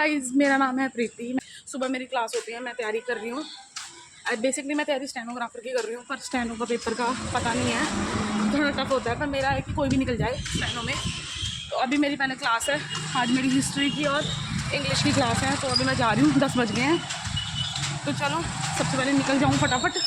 Guys, मेरा नाम है प्रीति। सुबह मेरी क्लास होती है, मैं तैयारी कर रही हूँ। बेसिकली मैं तैयारी स्टेनोग्राफर की कर रही हूँ, पर स्टेनो का पेपर का पता नहीं है, थोड़ा टफ होता है। पर मेरा है कि कोई भी निकल जाए स्टेनो में। तो अभी मेरी पहले क्लास है, आज मेरी हिस्ट्री की और इंग्लिश की क्लास है। तो अभी मैं जा रही हूँ, 10 बज गए हैं। तो चलो सबसे पहले निकल जाऊँ फटाफट।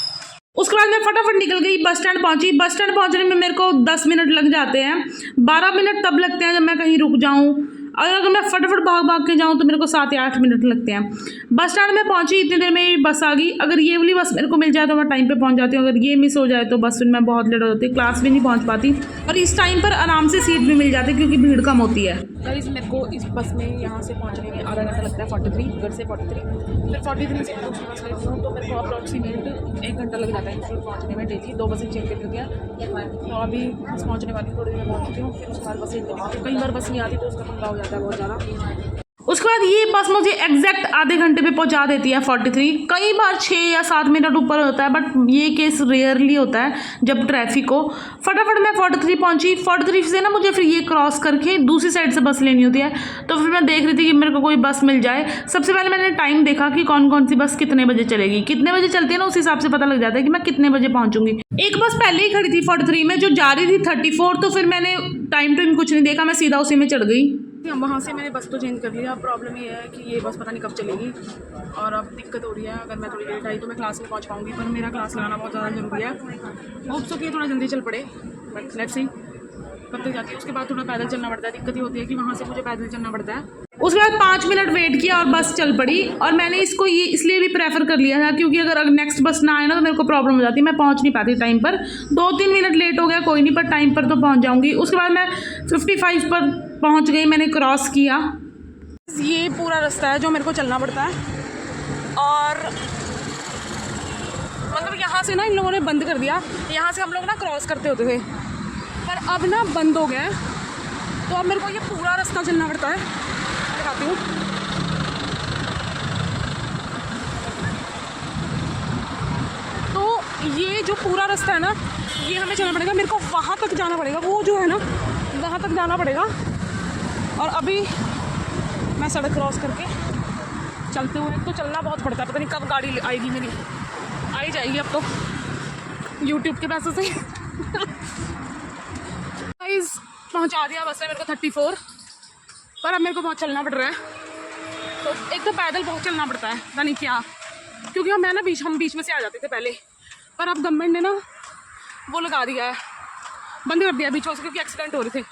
उसके बाद मैं फटाफट निकल गई, बस स्टैंड पहुंची। बस स्टैंड पहुंचने में मेरे को 10 मिनट लग जाते हैं। 12 मिनट तब लगते हैं जब मैं कहीं रुक जाऊं, और अगर मैं फटाफट भाग भाग के जाऊं तो मेरे को 7 या 8 मिनट लगते हैं। बस स्टैंड में पहुंची, इतनी देर में बस आ गई। अगर ये वाली बस मेरे को मिल जाए तो मैं टाइम पे पहुंच जाती हूँ। अगर ये मिस हो जाए तो बस फिर मैं बहुत लेट हो जाती है, क्लास भी नहीं पहुँच पाती। और इस टाइम पर आराम से सीट भी मिल जाती है क्योंकि भीड़ कम होती है। गाइस, मेरे को इस बस में यहाँ से पहुँचने में आधा घंटा लगता है, 43 घर से 43, फिर 43 से दूसरी बस लेती हूँ। तो मेरे को अप्रॉक्सीमेट 1 घंटा लग जाता है पहुँचने में। डेली 2 बसें चेंज करती है। तो अभी बस पहुँचने वाली, थोड़ी देर में पहुँचती हूँ। फिर उसके बाद बसें कई बार बस नहीं आती तो उसका पंगा हो जाता है बहुत ज़्यादा। उसके बाद ये बस मुझे एग्जैक्ट आधे घंटे पे पहुंचा देती है 43। कई बार 6 या 7 मिनट ऊपर होता है, बट ये केस रेयरली होता है जब ट्रैफिक हो। फटाफट मैं 43 पहुंची। 43 से ना मुझे फिर ये क्रॉस करके दूसरी साइड से बस लेनी होती है। तो फिर मैं देख रही थी कि मेरे को कोई बस मिल जाए। सबसे पहले मैंने टाइम देखा कि कौन कौन सी बस कितने बजे चलेगी, कितने बजे चलती है ना, उस हिसाब से पता लग जाता है कि मैं कितने बजे पहुंचूंगी। एक बस पहले ही खड़ी थी 43 में, जो जा रही थी 34। तो फिर मैंने टाइम कुछ नहीं देखा, मैं सीधा उसी में चढ़ गई। वहाँ से मैंने बस तो चेंज कर लिया। प्रॉब्लम ये है कि ये बस पता नहीं कब चलेगी, और अब दिक्कत हो रही है। अगर मैं थोड़ी लेट आई तो मैं क्लास में पहुँच पाऊँगी, पर मेरा क्लास लगाना बहुत ज़्यादा ज़रूरी है। होप सो कि थोड़ा जल्दी चल पड़े, बट लेट्स सी कब तक जाती है। उसके बाद थोड़ा पैदल चलना पड़ता है। दिक्कत ही होती है कि वहाँ से मुझे पैदल चलना पड़ता है। उसके बाद 5 मिनट वेट किया और बस चल पड़ी। और मैंने इसको ये इसलिए भी प्रेफर कर लिया था क्योंकि अगर नेक्स्ट बस ना आए ना तो मेरे को प्रॉब्लम हो जाती, मैं पहुँच नहीं पाती टाइम पर। 2-3 मिनट लेट हो गया कोई नहीं, पर टाइम पर तो पहुँच जाऊँगी। उसके बाद मैं 55 पर पहुँच गई, मैंने क्रॉस किया। ये पूरा रास्ता है जो मेरे को चलना पड़ता है, और मतलब यहाँ से ना इन लोगों ने बंद कर दिया। यहाँ से हम लोग ना क्रॉस करते होते थे, पर अब ना बंद हो गया है। तो अब मेरे को ये पूरा रास्ता चलना पड़ता है। दिखाती हूँ। तो ये जो पूरा रास्ता है ना, ये हमें चलना पड़ेगा। मेरे को वहाँ तक जाना पड़ेगा, वो जो है ना वहाँ तक जाना पड़ेगा। और अभी मैं सड़क क्रॉस करके चलते हुए, तो चलना बहुत पड़ता है। पता नहीं कब गाड़ी आएगी मेरी, आ ही जाएगी अब तो यूट्यूब के पैसों से। गाइस, पहुंचा दिया बस ने मेरे को 34, पर अब मेरे को बहुत चलना पड़ रहा है। तो एक तो पैदल बहुत चलना पड़ता है, पता नहीं क्या, क्योंकि हम बीच में से आ जाते थे पहले, पर अब गवर्नमेंट ने ना वो लगा दिया है, बंद कर दिया बीच में से, क्योंकि एक्सीडेंट हो रहे थे।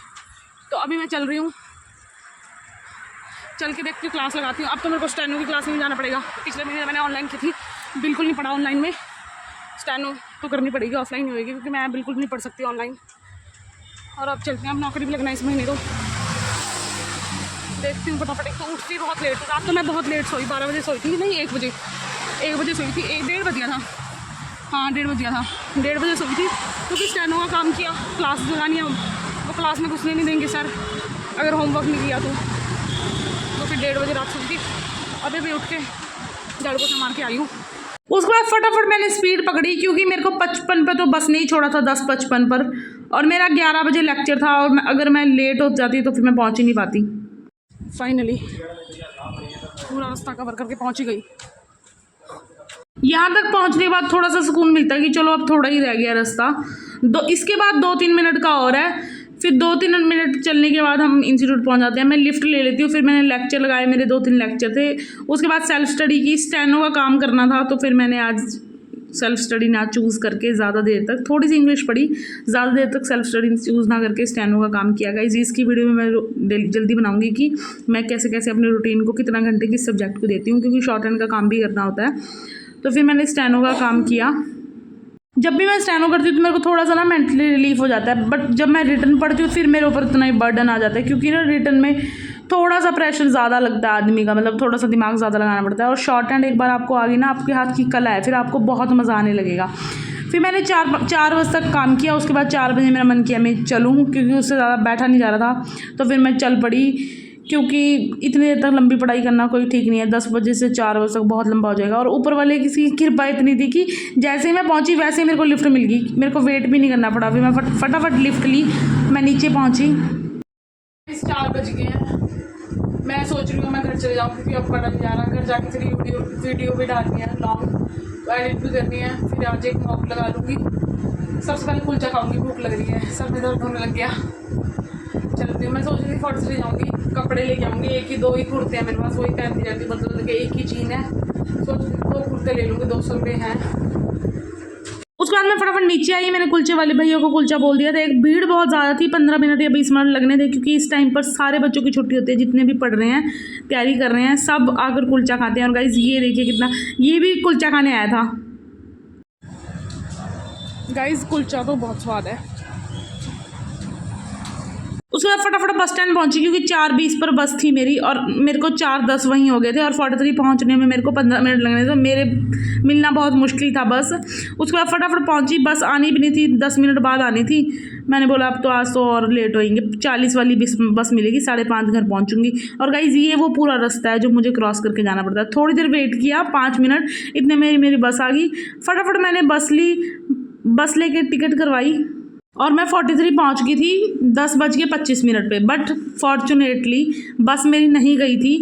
तो अभी मैं चल रही हूँ, चल के देखती हूँ, क्लास लगाती हूँ। अब तो मेरे को स्टेनो की क्लास में जाना पड़ेगा। पिछले महीने मैंने ऑनलाइन की थी, बिल्कुल नहीं पढ़ा ऑनलाइन में। स्टेनो तो करनी पड़ेगी, ऑफलाइन नहीं होगी, क्योंकि मैं बिल्कुल नहीं पढ़ सकती ऑनलाइन। और अब चलते हैं, अब नौकरी भी लगना है इस महीने। तो देखती हूँ फटाफट। एक तो उठती बहुत लेट, रात तो मैं बहुत लेट सोई, 12 बजे सोई थी, नहीं 1 बजे सोई थी। 1-1:30 बज गया था, हाँ 1:30 बज गया था, 1:30 बजे सोई थी, क्योंकि स्टेनो का काम किया। क्लास लगानी है, वो क्लास में घुसने नहीं देंगे सर अगर होमवर्क नहीं किया तो फिर 1:30 बजे रात सोई थी। अभी भी उठ के झाड़ू पोछा मार के आई हूँ। उसके बाद फटाफट मैंने स्पीड पकड़ी, क्योंकि मेरे को 55 पर तो बस नहीं छोड़ा था, 10:55 पर, और मेरा 11 बजे लेक्चर था। और अगर मैं लेट हो जाती तो फिर मैं पहुंच ही नहीं पाती। फाइनली पूरा रास्ता कवर करके पहुंच ही गई। यहाँ तक पहुंचने के बाद थोड़ा सा सुकून मिलता है कि चलो अब थोड़ा ही रह गया रास्ता। इसके बाद 2-3 मिनट का और है। फिर 2-3 मिनट चलने के बाद हम इंस्टीट्यूट पहुंच जाते हैं। मैं लिफ्ट ले लेती हूँ। फिर मैंने लेक्चर लगाए, मेरे 2-3 लेक्चर थे। उसके बाद सेल्फ स्टडी की, स्टेनो का काम करना था, तो फिर मैंने आज सेल्फ स्टडी ना चूज़ करके ज़्यादा देर तक थोड़ी सी इंग्लिश पढ़ी, ज़्यादा देर तक सेल्फ स्टडी चूज़ ना करके स्टेनो का काम किया। गाइस, इसकी वीडियो में मैं जल्दी बनाऊंगी कि मैं कैसे कैसे अपने रूटीन को कितना घंटे किस सब्जेक्ट को देती हूँ, क्योंकि शॉर्ट हैंड का काम भी करना होता है। तो फिर मैंने स्टेनो का काम किया। जब भी मैं स्टेनो करती हूँ तो मेरे को थोड़ा सा ना मेंटली रिलीफ हो जाता है, बट जब मैं रिटर्न पढ़ती हूँ फिर मेरे ऊपर इतना ही बर्डन आ जाता है, क्योंकि ना रिटर्न में थोड़ा सा प्रेशर ज़्यादा लगता है आदमी का, मतलब थोड़ा सा दिमाग ज़्यादा लगाना पड़ता है। और शॉर्ट हैंड एक बार आपको आ गई ना, आपके हाथ की कला है, फिर आपको बहुत मज़ा आने लगेगा। फिर मैंने 4 बजे तक काम किया। उसके बाद 4 बजे मेरा मन किया मैं चलूँ, क्योंकि उससे ज़्यादा बैठा नहीं जा रहा था। तो फिर मैं चल पड़ी, क्योंकि इतनी देर तक लंबी पढ़ाई करना कोई ठीक नहीं है। 10 बजे से 4 बजे तक बहुत लंबा हो जाएगा। और ऊपर वाले किसी की कृपा इतनी थी कि जैसे ही मैं पहुंची वैसे ही मेरे को लिफ्ट मिल गई, मेरे को वेट भी नहीं करना पड़ा। फिर मैं फटाफट लिफ्ट ली, मैं नीचे पहुंची। 4 बज गए हैं, मैं सोच रही हूँ मैं घर चले जाऊँ, क्योंकि अब पता नहीं जा रहा, घर जाके फिर वीडियो भी डालनी है लॉन्ग, तो एडिट भी करनी है, फिर आज एक मॉक लगा लूँगी। सबसे पहले कुलचा खाऊंगी, भूख लग रही है, सर में दर्द होने लग गया। चलती हूँ, मैं सोच रही थी 43 जाऊँगी, कपड़े लेके आऊँगी, एक ही 2 ही कुर्ते हैं मेरे पास, वही पहनती रहती बदल के, एक ही जीन है, सोच 2 कुर्ते ले लूँगी, 200 रुपये हैं। उसके बाद मैं फटाफट नीचे आई, मैंने कुलचे वाले भैया को कुलचा बोल दिया था। एक भीड़ बहुत ज़्यादा थी, 15 मिनट या 20 मिनट लगने थे, क्योंकि इस टाइम पर सारे बच्चों की छुट्टी होती है, जितने भी पढ़ रहे हैं, तैयारी कर रहे हैं, सब आकर कुलचा खाते हैं। और गाइस ये देखिए कितना, ये भी कुलचा खाने आया था। गाइस कुलचा तो बहुत स्वाद है। उसके बाद फटाफट बस स्टैंड पहुंची, क्योंकि 4:20 पर बस थी मेरी, और मेरे को 4:10 वहीं हो गए थे, और 43 पहुंचने में मेरे को 15 मिनट लगने थे, मेरे मिलना बहुत मुश्किल था बस। उसके बाद फटाफट पहुंची, बस आनी भी नहीं थी, 10 मिनट बाद आनी थी। मैंने बोला अब तो आज तो और लेट होएंगे, 40 वाली बस मिलेगी, 5:30 घर पहुँचूंगी। और गाइज ये वो पूरा रास्ता है जो मुझे क्रॉस करके जाना पड़ता है। थोड़ी देर वेट किया, 5 मिनट, इतने में मेरी बस आ गई। फटाफट मैंने बस ली, बस लेके टिकट करवाई, और मैं 43 पहुंच गई थी 10:25 पे। बट फॉर्चुनेटली बस मेरी नहीं गई थी,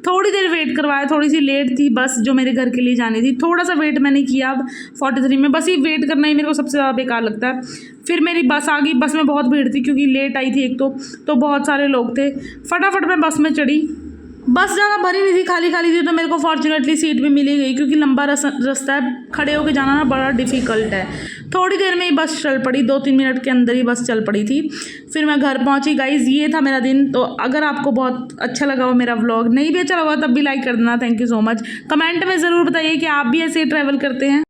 थोड़ी देर वेट करवाया, थोड़ी सी लेट थी बस जो मेरे घर के लिए जानी थी, थोड़ा सा वेट मैंने किया। अब 43 में बस ये वेट करना ही मेरे को सबसे ज़्यादा बेकार लगता है। फिर मेरी बस आ गई, बस में बहुत भीड़ थी, क्योंकि लेट आई थी एक तो बहुत सारे लोग थे। फटाफट मैं बस में चढ़ी, बस ज़्यादा भरी नहीं थी, खाली खाली थी, तो मेरे को फॉर्चुनेटली सीट भी मिली गई, क्योंकि लंबा रास्ता है, खड़े होकर जाना ना बड़ा डिफ़िकल्ट है। थोड़ी देर में ही बस चल पड़ी, 2-3 मिनट के अंदर ही बस चल पड़ी थी। फिर मैं घर पहुंची। गाइज़ ये था मेरा दिन। तो अगर आपको बहुत अच्छा लगा हो मेरा व्लॉग, नहीं भी अच्छा लगा तब भी लाइक कर देना। Thank you so much. Comment में ज़रूर बताइए कि आप भी ऐसे ट्रैवल करते हैं।